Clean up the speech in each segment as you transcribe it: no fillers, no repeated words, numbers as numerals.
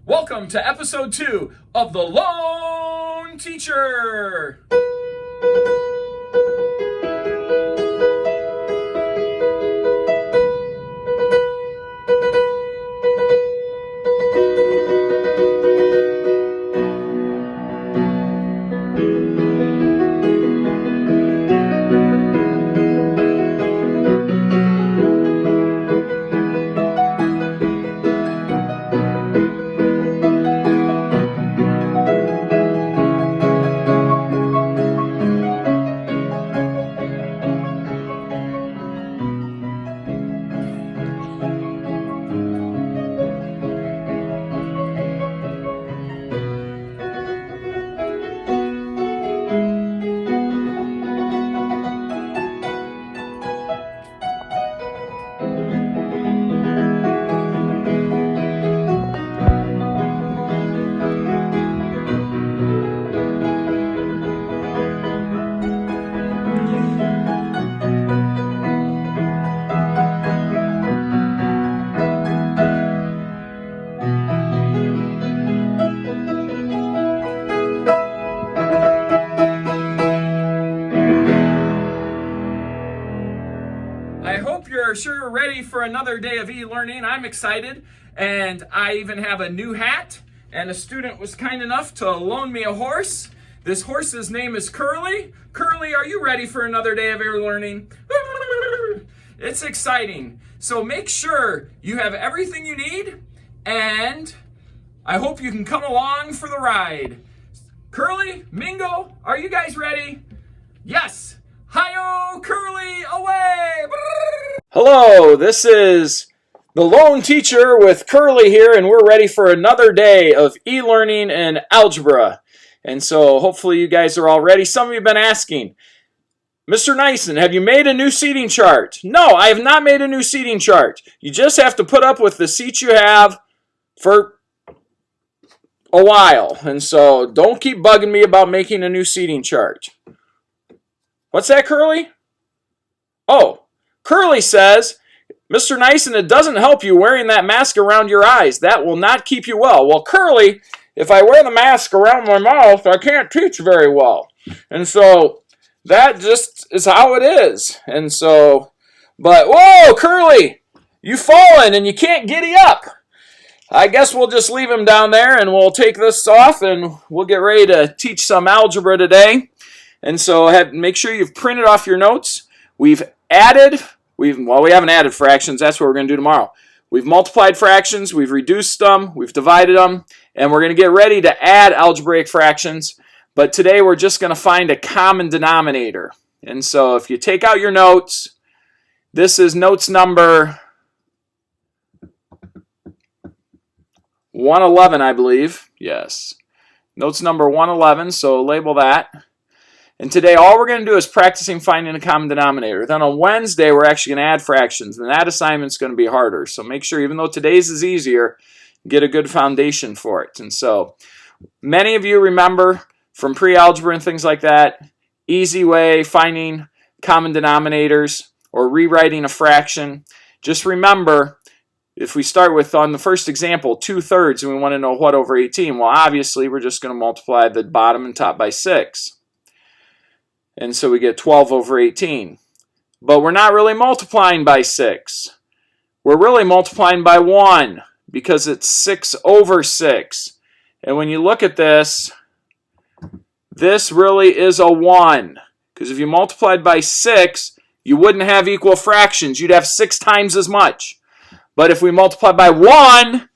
Welcome to episode 2 of The Lone Teacher. You're sure ready for another day of e-learning. I'm excited, and I even have a new hat, and a student was kind enough to loan me a horse. This horse's name is Curly. Curly, are you ready for another day of e-learning? It's exciting. So make sure you have everything you need, and I hope you can come along for the ride. Curly, Mingo, are you guys ready? Yes. Hi-yo, Curly, away! Hello, this is the Lone Teacher with Curly here, and we're ready for another day of e-learning and algebra. And so hopefully you guys are all ready. Some of you have been asking, Mr. Nyson, have you made a new seating chart? No, I have not made a new seating chart. You just have to put up with the seats you have for a while. And so don't keep bugging me about making a new seating chart. What's that, Curly? Oh, Curly says, Mr. Nyson, it doesn't help you wearing that mask around your eyes. That will not keep you well. Well, Curly, if I wear the mask around my mouth, I can't teach very well. And so that just is how it is. And so, but, whoa, Curly, you've fallen and you can't giddy up. I guess we'll just leave him down there and we'll take this off and we'll get ready to teach some algebra today. And so make sure you've printed off your notes. We haven't added fractions. That's what we're going to do tomorrow. We've multiplied fractions. We've reduced them. We've divided them. And we're going to get ready to add algebraic fractions. But today we're just going to find a common denominator. And so if you take out your notes, this is notes number 111, I believe. Yes. Notes number 111, so label that. And today all we're going to do is practicing finding a common denominator. Then on Wednesday we're actually going to add fractions, and that assignment's going to be harder. So make sure, even though today's is easier, get a good foundation for it. And so many of you remember from pre-algebra and things like that, easy way finding common denominators or rewriting a fraction. Just remember, if we start with, on the first example, 2/3, and we want to know what over 18, well, obviously we're just going to multiply the bottom and top by 6. And so we get 12 over 18. But we're not really multiplying by 6. We're really multiplying by 1 because it's 6 over 6. And when you look at this, this really is a 1. Because if you multiplied by 6, you wouldn't have equal fractions. You'd have 6 times as much. But if we multiply by 1,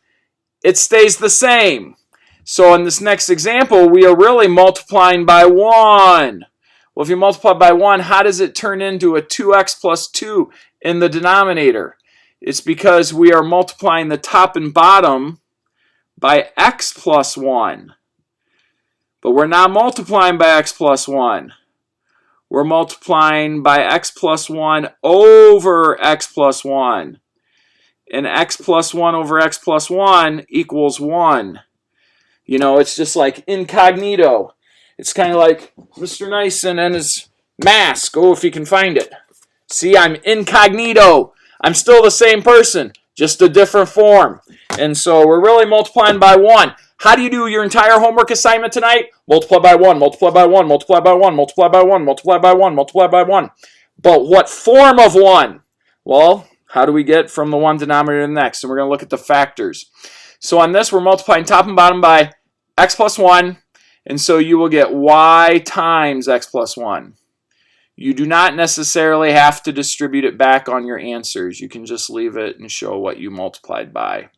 it stays the same. So in this next example, we are really multiplying by 1. Well, if you multiply by 1, how does it turn into a 2x plus 2 in the denominator? It's because we are multiplying the top and bottom by x plus 1. But we're not multiplying by x plus 1. We're multiplying by x plus 1 over x plus 1. And x plus 1 over x plus 1 equals 1. You know, it's just like incognito. It's kind of like Mr. Nyson and his mask. Oh, if you can find it. See, I'm incognito. I'm still the same person. just a different form. And so we're really multiplying by 1. How do you do your entire homework assignment tonight? Multiply by 1, multiply by 1, multiply by 1, multiply by 1, multiply by 1, multiply by 1. But what form of 1? Well, how do we get from the one denominator to the next? And we're going to look at the factors. So on this, we're multiplying top and bottom by x plus 1. And so you will get y times x plus 1. You do not necessarily have to distribute it back on your answers. You can just leave it and show what you multiplied by.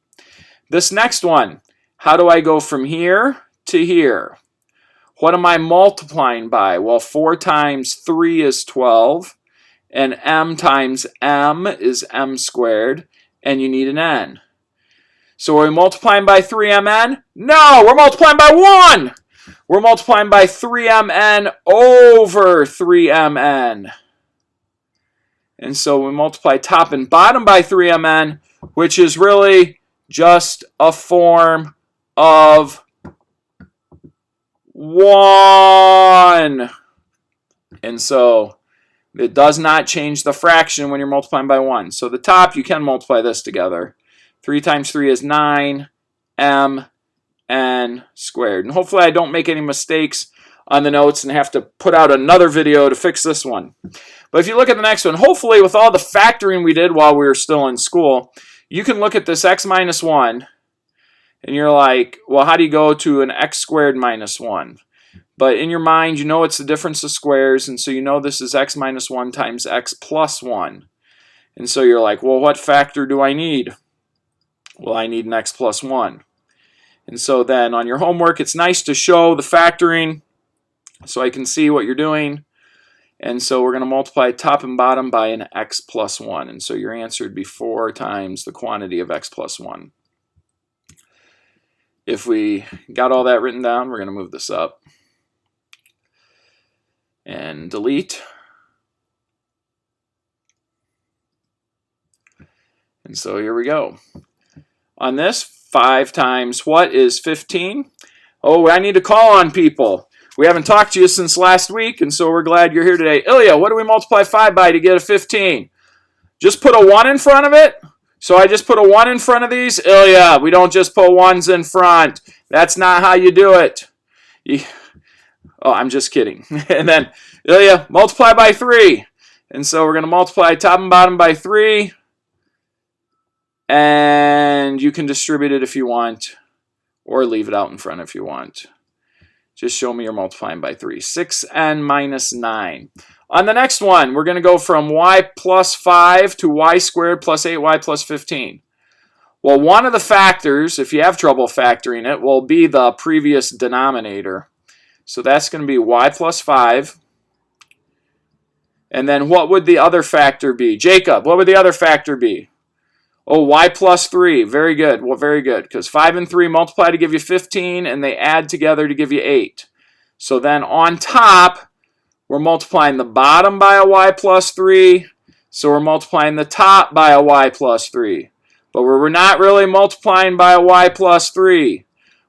This next one, how do I go from here to here? What am I multiplying by? Well, 4 times 3 is 12, and m times m is m squared, and you need an n. So are we multiplying by 3mn? No, we're multiplying by 1! We're multiplying by 3mn over 3mn. And so we multiply top and bottom by 3mn, which is really just a form of 1. And so it does not change the fraction when you're multiplying by 1. So the top, you can multiply this together. 3 times 3 is 9, m n squared. And hopefully I don't make any mistakes on the notes and have to put out another video to fix this one. But if you look at the next one, hopefully with all the factoring we did while we were still in school, you can look at this x minus 1 and you're like, well, how do you go to an x squared minus 1? But in your mind, you know it's the difference of squares, and so you know this is x minus 1 times x plus 1. And so you're like, well, what factor do I need? Well, I need an x plus 1. And so then on your homework, it's nice to show the factoring so I can see what you're doing. And so we're going to multiply top and bottom by an x plus 1. And so your answer would be 4 times the quantity of x plus 1. If we got all that written down, we're going to move this up and delete. And so here we go. On this, 5 times what is 15? Oh, I need to call on people. We haven't talked to you since last week, and so we're glad you're here today. Ilya, what do we multiply 5 by to get a 15? Just put a 1 in front of it? So I just put a 1 in front of these? Ilya, we don't just put 1s in front. That's not how you do it. Oh, I'm just kidding. And then, Ilya, multiply by 3. And so we're going to multiply top and bottom by 3. And you can distribute it if you want, or leave it out in front if you want. Just show me you're multiplying by 3. 6n minus 9. On the next one, we're going to go from y plus 5 to y squared plus 8y plus 15. Well, one of the factors, if you have trouble factoring it, will be the previous denominator. So that's going to be y plus 5. And then what would the other factor be? Jacob, what would the other factor be? Oh, y plus 3. Very good. Well, very good. Because 5 and 3 multiply to give you 15, and they add together to give you 8. So then on top, we're multiplying the bottom by a y plus 3. So we're multiplying the top by a y plus 3. But we're not really multiplying by a y plus 3.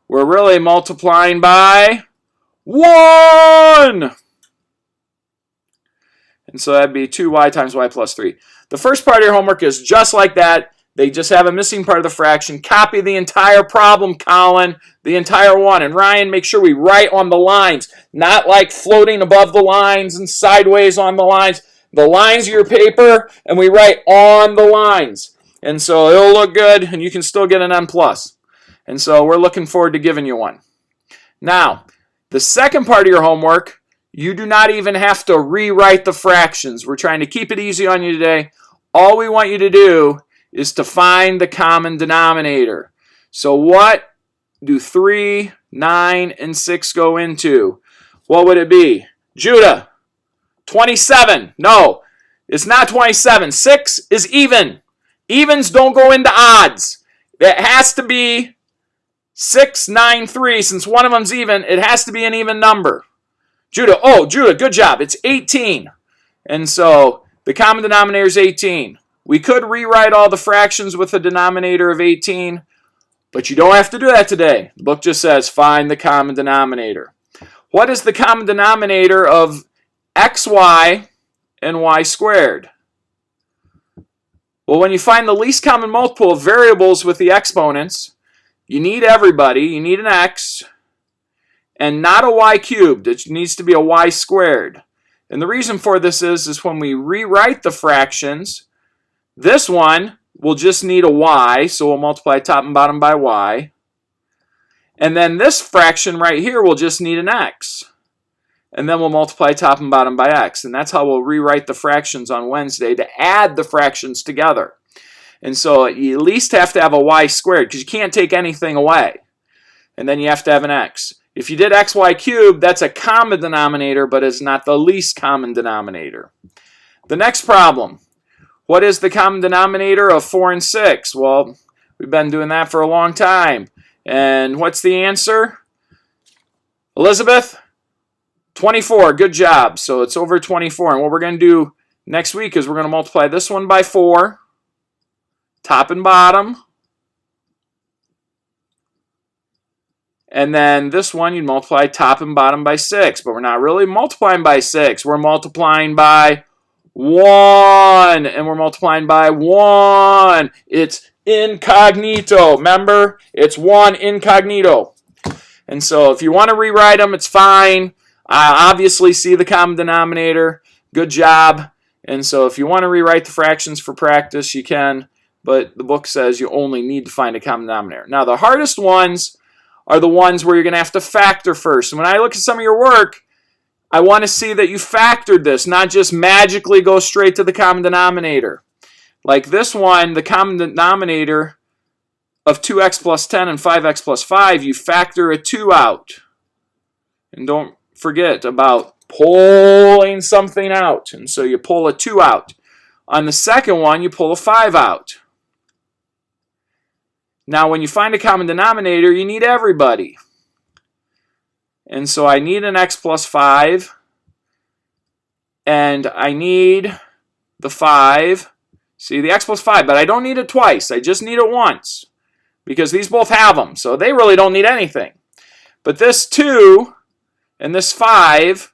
We're really multiplying by 1! And so that'd be 2y times y plus 3. The first part of your homework is just like that. They just have a missing part of the fraction. Copy the entire problem, Colin, the entire one. And Ryan, make sure we write on the lines, not like floating above the lines and sideways on the lines. The lines of your paper, and we write on the lines. And so it'll look good, and you can still get an N+. And so we're looking forward to giving you one. Now, the second part of your homework, you do not even have to rewrite the fractions. We're trying to keep it easy on you today. All we want you to do is to find the common denominator. So what do 3, 9, and 6 go into? What would it be? Judah, 27. No, it's not 27. 6 is even. Evens don't go into odds. It has to be 6, 9, 3. Since one of them's even, it has to be an even number. Judah, good job. It's 18. And so the common denominator is 18. We could rewrite all the fractions with a denominator of 18, but you don't have to do that today. The book just says find the common denominator. What is the common denominator of xy and y squared? Well, when you find the least common multiple of variables with the exponents, you need everybody. You need an x and not a y cubed. It needs to be a y squared. And the reason for this is when we rewrite the fractions, this one will just need a y, so we'll multiply top and bottom by y. And then this fraction right here will just need an x. And then we'll multiply top and bottom by x. And that's how we'll rewrite the fractions on Wednesday to add the fractions together. And so you at least have to have a y squared because you can't take anything away. And then you have to have an x. If you did xy cubed, that's a common denominator, but it's not the least common denominator. The next problem. What is the common denominator of 4 and 6? Well, we've been doing that for a long time. And what's the answer? Elizabeth? 24. Good job. So it's over 24. And what we're going to do next week is we're going to multiply this one by 4, top and bottom. And then this one, you'd multiply top and bottom by 6. But we're not really multiplying by 6. We're multiplying by 1. And we're multiplying by 1. It's incognito. Remember? It's 1 incognito. And so if you want to rewrite them, it's fine. Obviously, see the common denominator. Good job. And so if you want to rewrite the fractions for practice, you can. But the book says you only need to find a common denominator. Now, the hardest ones are the ones where you're going to have to factor first. And when I look at some of your work, I want to see that you factored this, not just magically go straight to the common denominator. Like this one, the common denominator of 2x plus 10 and 5x plus 5, you factor a 2 out. And don't forget about pulling something out. And so you pull a 2 out. On the second one, you pull a 5 out. Now, when you find a common denominator, you need everybody. And so I need an x plus 5. And I need the 5. See, the x plus 5, but I don't need it twice. I just need it once. Because these both have them, so they really don't need anything. But this 2 and this 5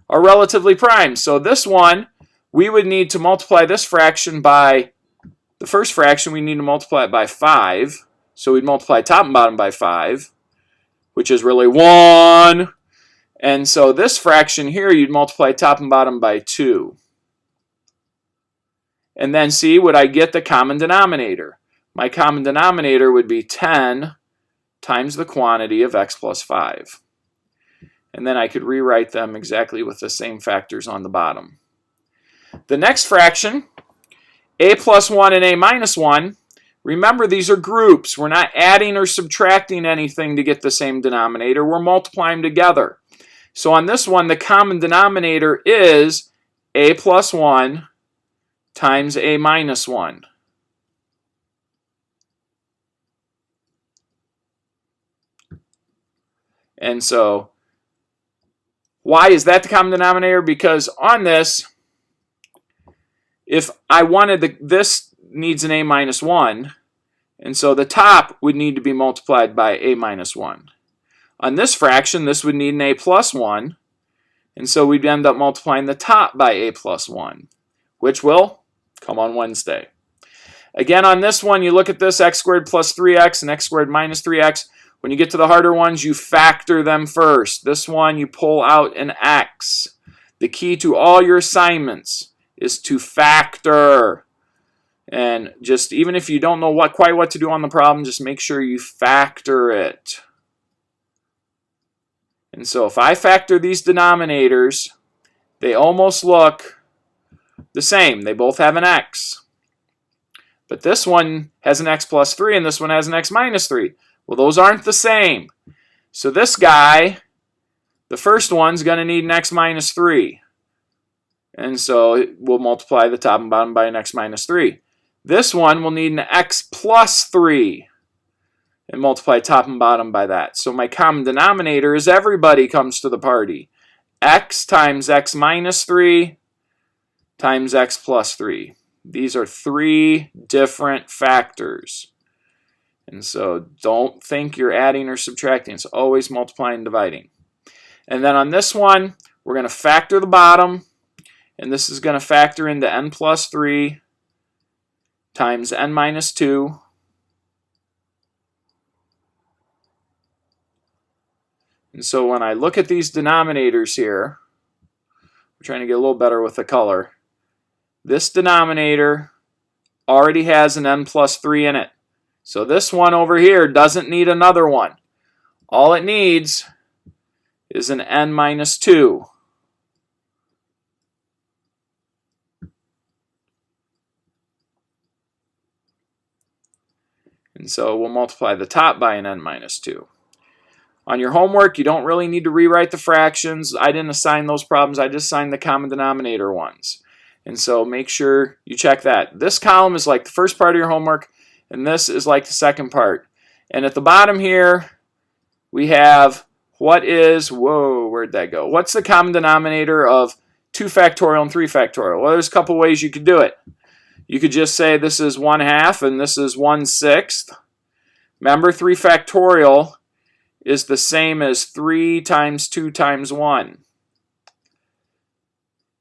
are relatively prime. So this one, we would need to multiply this fraction by, the first fraction, we need to multiply it by 5. So we'd multiply top and bottom by 5, which is really 1. And so this fraction here, you'd multiply top and bottom by 2. And then see, would I get the common denominator? My common denominator would be 10 times the quantity of x plus 5. And then I could rewrite them exactly with the same factors on the bottom. The next fraction, a plus 1 and a minus 1, remember these are groups. We're not adding or subtracting anything to get the same denominator. We're multiplying together. So on this one, the common denominator is a plus 1 times a minus 1. And so, why is that the common denominator? Because on this, if I wanted this needs an a minus 1, and so the top would need to be multiplied by a minus 1. On this fraction, this would need an a plus 1, and so we'd end up multiplying the top by a plus 1, which will come on Wednesday. Again, on this one, you look at this, x squared plus 3x and x squared minus 3x. When you get to the harder ones, you factor them first. This one, you pull out an x. The key to all your assignments is to factor. And just even if you don't know quite what to do on the problem, just make sure you factor it. And so if I factor these denominators, they almost look the same. They both have an x. But this one has an x plus 3 and this one has an x minus 3. Well, those aren't the same. So this guy, the first one's going to need an x minus 3. And so we'll multiply the top and bottom by an x minus 3. This one will need an x plus 3 and multiply top and bottom by that. So my common denominator is everybody comes to the party. X times x minus 3 times x plus 3. These are 3 different factors. And so don't think you're adding or subtracting. It's always multiplying and dividing. And then on this one, we're going to factor the bottom. And this is going to factor into n plus 3. times n minus 2 and so when I look at these denominators here, I'm trying to get a little better with the color. This denominator already has an n plus 3 in it. So this one over here doesn't need another one. All it needs is an n minus 2. And so we'll multiply the top by an n minus 2. On your homework, you don't really need to rewrite the fractions. I didn't assign those problems. I just assigned the common denominator ones. And so make sure you check that. This column is like the first part of your homework, and this is like the second part. And at the bottom here, we have what is, whoa, where'd that go? What's the common denominator of 2 factorial and 3 factorial? Well, there's a couple ways you could do it. You could just say this is 1/2 and this is 1/6. Remember, 3 factorial is the same as 3 times 2 times 1.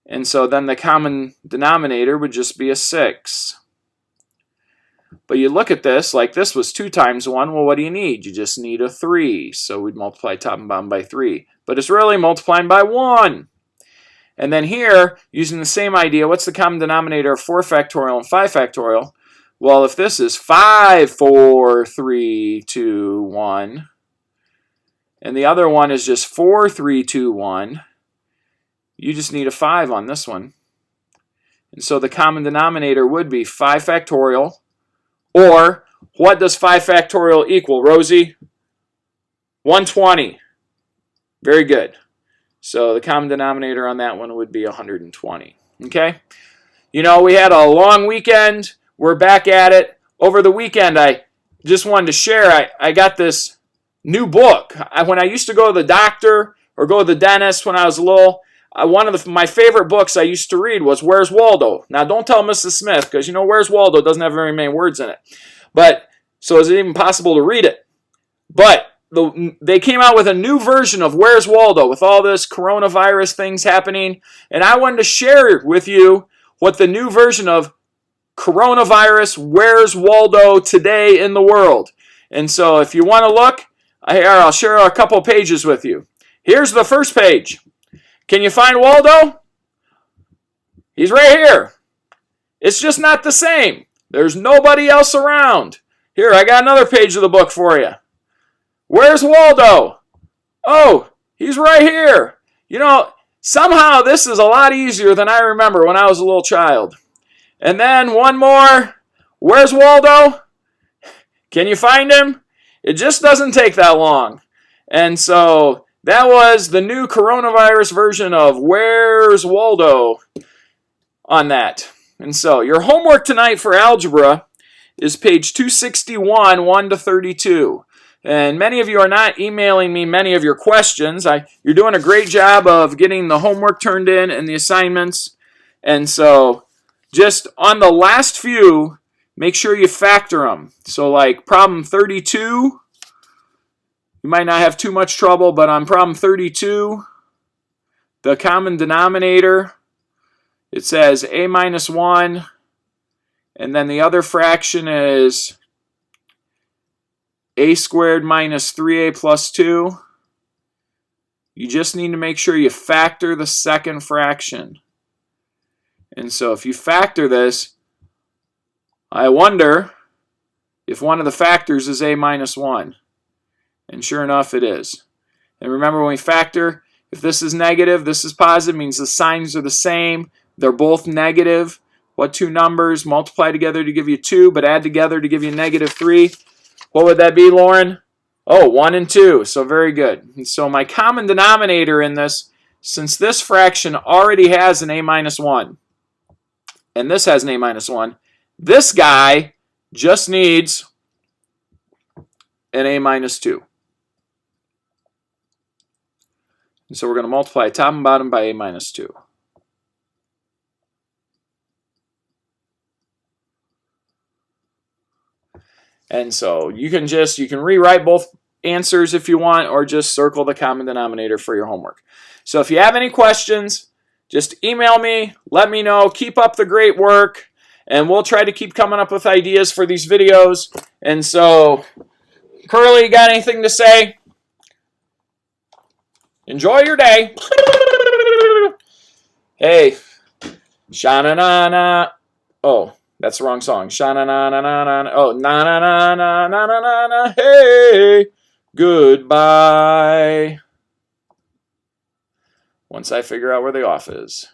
And so then the common denominator would just be a 6. But you look at this, like this was 2 times 1. Well, what do you need? You just need a 3. So we'd multiply top and bottom by 3. But it's really multiplying by 1. And then here, using the same idea, what's the common denominator of 4 factorial and 5 factorial? Well, if this is 5, 4, 3, 2, 1, and the other one is just 4, 3, 2, 1, you just need a 5 on this one. And so the common denominator would be 5 factorial, or what does 5 factorial equal, Rosie? 120. Very good. So the common denominator on that one would be 120. Okay? You know, we had a long weekend. We're back at it. Over the weekend, I just wanted to share, I got this new book. When I used to go to the doctor or go to the dentist when I was little, one of my favorite books I used to read was Where's Waldo? Now, don't tell Mrs. Smith, because you know Where's Waldo doesn't have very many words in it. But so is it even possible to read it? But they came out with a new version of Where's Waldo with all this coronavirus things happening. And I wanted to share with you what the new version of coronavirus, Where's Waldo today in the world. And so if you want to look, here, I'll share a couple pages with you. Here's the first page. Can you find Waldo? He's right here. It's just not the same. There's nobody else around. Here, I got another page of the book for you. Where's Waldo? Oh, he's right here. You know, somehow this is a lot easier than I remember when I was a little child. And then one more. Where's Waldo? Can you find him? It just doesn't take that long. And so that was the new coronavirus version of Where's Waldo on that. And so your homework tonight for algebra is page 261, 1 to 32. And many of you are not emailing me many of your questions. You're doing a great job of getting the homework turned in and the assignments. And so just on the last few, make sure you factor them. So like problem 32, you might not have too much trouble, but on problem 32, the common denominator, it says a minus 1, and then the other fraction is a squared minus 3a plus 2. You just need to make sure you factor the second fraction. And so if you factor this, I wonder if one of the factors is a minus 1. And sure enough, it is. And remember, when we factor, if this is negative, this is positive, means the signs are the same. They're both negative. What two numbers multiply together to give you 2, but add together to give you negative 3? What would that be, Lauren? Oh, 1 and 2. So very good. And so my common denominator in this, since this fraction already has an a minus 1, and this has an a minus 1, this guy just needs an a minus 2. And so we're going to multiply top and bottom by a minus 2. And so you can rewrite both answers if you want, or just circle the common denominator for your homework. So if you have any questions, just email me, let me know. Keep up the great work. and we'll try to keep coming up with ideas for these videos. And so, Curly, you got anything to say? Enjoy your day. Hey, sha-na-na-na. Oh, that's the wrong song. Sha-na-na-na-na-na. Oh, na-na-na-na-na-na-na-na. Hey, goodbye. Once I figure out where the off is.